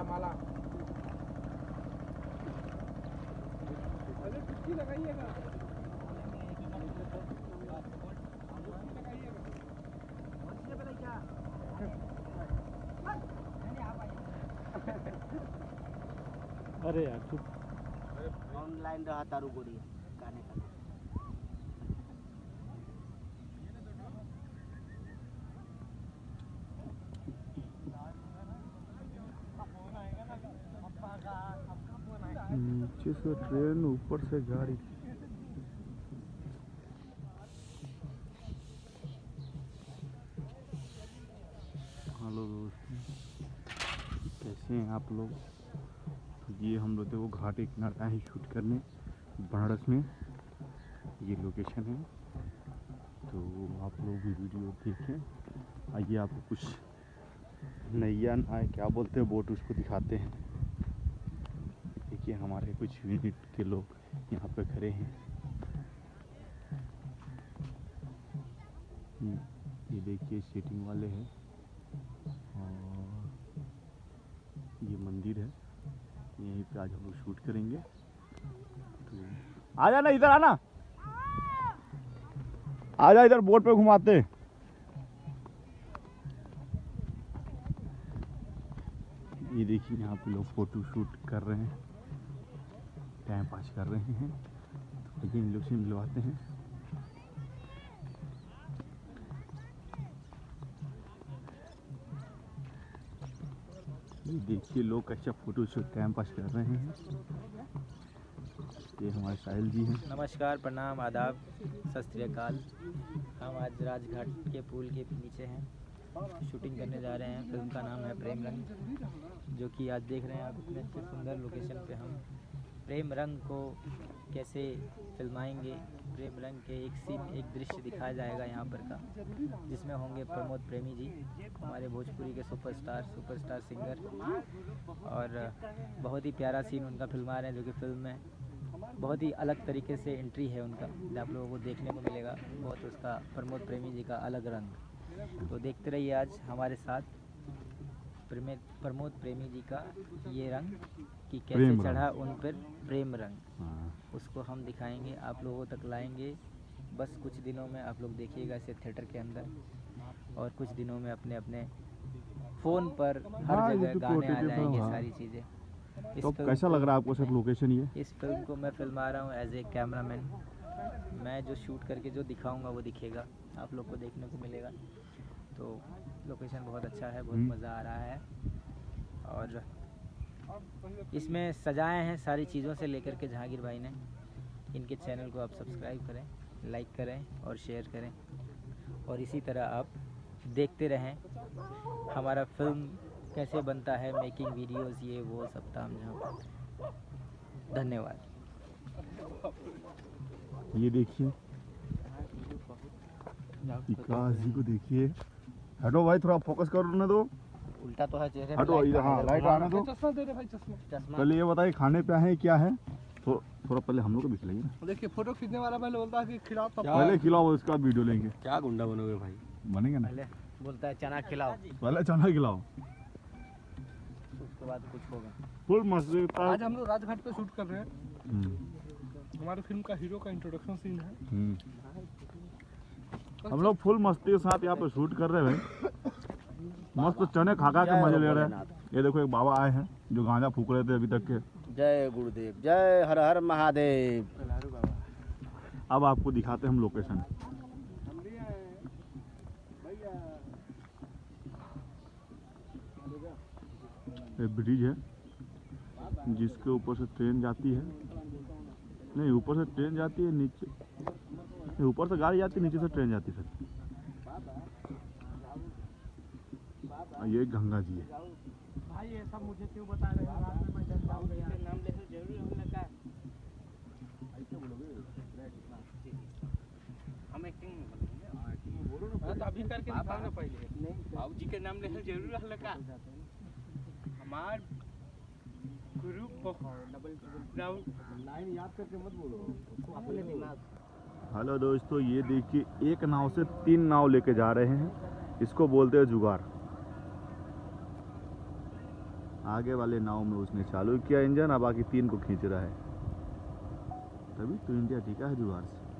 माला अरे टुक्की लगाइएगा अरे यार चुप ऑनलाइन रहा तारू गोरी गाने का नीचे से ट्रेन ऊपर से गाड़ी। हेलो दोस्तों, कैसे हैं आप लोग। ये हम लोग थे वो घाट के किनारे आए शूट करने बनारस में, ये लोकेशन है। तो आप लोग भी वीडियो देखें। आइए आपको कुछ नैया आए क्या बोलते हैं बोट उसको दिखाते हैं। देखिए हमारे कुछ यूनिट के लोग यहाँ पे खड़े हैं। ये देखिए सेटिंग वाले हैं और ये मंदिर है, यहीं पे आज हम लोग शूट करेंगे। तो आ जाना, इधर आना, आ जा इधर बोट पे घुमाते। ये देखिए यहाँ पे लोग फोटो शूट कर रहे हैं, टाइम पास कर रहे हैं। तो इन लोग से मिलवाते हैं। ये देखिए लोग अच्छा फोटो शूट टाइम पास कर रहे हैं। ये हमारे साहिल जी हैं। नमस्कार, प्रणाम, आदाब, सत श्री अकाल। हम आज राजघाट के पुल के नीचे हैं, शूटिंग करने जा रहे हैं। फिल्म का नाम है प्रेम रंग, जो कि आज देख रहे हैं आप इतने अच्छे सुंदर लोकेशन पे हम प्रेम रंग को कैसे फिल्माएंगे। प्रेम रंग के एक सीन, एक दृश्य दिखाया जाएगा यहाँ पर का, जिसमें होंगे प्रमोद प्रेमी जी, हमारे भोजपुरी के सुपरस्टार सिंगर। और बहुत ही प्यारा सीन उनका फिल्मा रहे हैं, जो कि फिल्म में बहुत ही अलग तरीके से एंट्री है उनका, जो आप लोगों को देखने को मिलेगा। बहुत उसका प्रमोद प्रेमी जी का अलग रंग। तो देखते रहिए आज हमारे साथ प्रमोद प्रेमी जी का ये रंग कि कैसे चढ़ा उन पर प्रेम रंग, उसको हम दिखाएंगे, आप लोगों तक लाएंगे। बस कुछ दिनों में आप लोग देखिएगा इसे थिएटर के अंदर, और कुछ दिनों में अपने अपने फ़ोन पर हर जगह गाने आ जाएंगे, सारी चीज़ें। तो कैसा लग रहा है आपको सर लोकेशन ये? इस फिल्म को मैं फिल्मा रहा हूँ एज ए कैमरामैन। मैं जो शूट करके जो दिखाऊंगा वो दिखेगा, आप लोग को देखने को मिलेगा। तो लोकेशन बहुत अच्छा है, बहुत मज़ा आ रहा है। और इसमें सजाए हैं सारी चीज़ों से लेकर के जहांगीर भाई ने। इनके चैनल को आप सब्सक्राइब करें, लाइक करें और शेयर करें, और इसी तरह आप देखते रहें हमारा फिल्म कैसे बनता है, मेकिंग वीडियोस, ये वो सब ताम झाम। धन्यवाद। ये देखिए विकास जी को देखिए। हटो भाई, थोड़ा फोकस करो ना, दो उल्टा तो है चेहरे पे। हटो इधर, हाँ लाइट आने दो। चश्मा दे रहे भाई, चश्मा। पहले ये बताइए खाने पे है क्या है, तो थोड़ा पहले हम लोग को दिख लेंगे ना। देखिए फोटो खींचने वाला पहले बोलता है कि खिलाओ, तब पहले खिलाओ, उसके बाद वीडियो लेंगे। क्या गुंडा बनोगे भाई? बनेंगे ना, पहले बोलता है चना खिलाओ, पहले चना खिलाओ, उसके बाद कुछ होगा। फुल मस्त। आज हम लोग राजघाट पे शूट कर रहे हैं। हमारे फिल्म का हीरो का इंट्रोडक्शन सीन है। हम लोग फुल मस्ती के साथ यहाँ पे शूट कर रहे हैं। मस्त चने खा खा के मजे ले रहे हैं। ये देखो एक बाबा आए हैं जो गांजा फूक रहे थे अभी तक के। जय गुरुदेव, जय हर हर महादेव। अब आपको दिखाते हैं हम लोकेशन। ये ब्रिज है जिसके ऊपर से ट्रेन जाती है। नहीं, ऊपर से ट्रेन जाती है, नीचे ऊपर से गाड़ी जाती है, नीचे से ट्रेन जाती है। ये गंगा जी है। भाई ये सब मुझे क्यों बता रहे हैं? रात में मैं डर जाऊं गया। नाम लेना जरूरी है लगा। ऐसे बोलोगे? हम एक्टिंग में बोलो ना। तो अभी करके दिखाओ ना पहले। नहीं, बाबू जी के नाम लेना जरूरी है लगा। हमार ग्रुप लाइन याद करके मत बोलो, अपने दिमाग। हेलो दोस्तों, ये देखिए एक नाव से 3 नाव लेके जा रहे हैं। इसको बोलते हैं जुगाड़। आगे वाले नाव में उसने चालू किया इंजन, अब बाकी 3 को खींच रहा है, तभी तो इंडिया टिका है जुगाड़ से।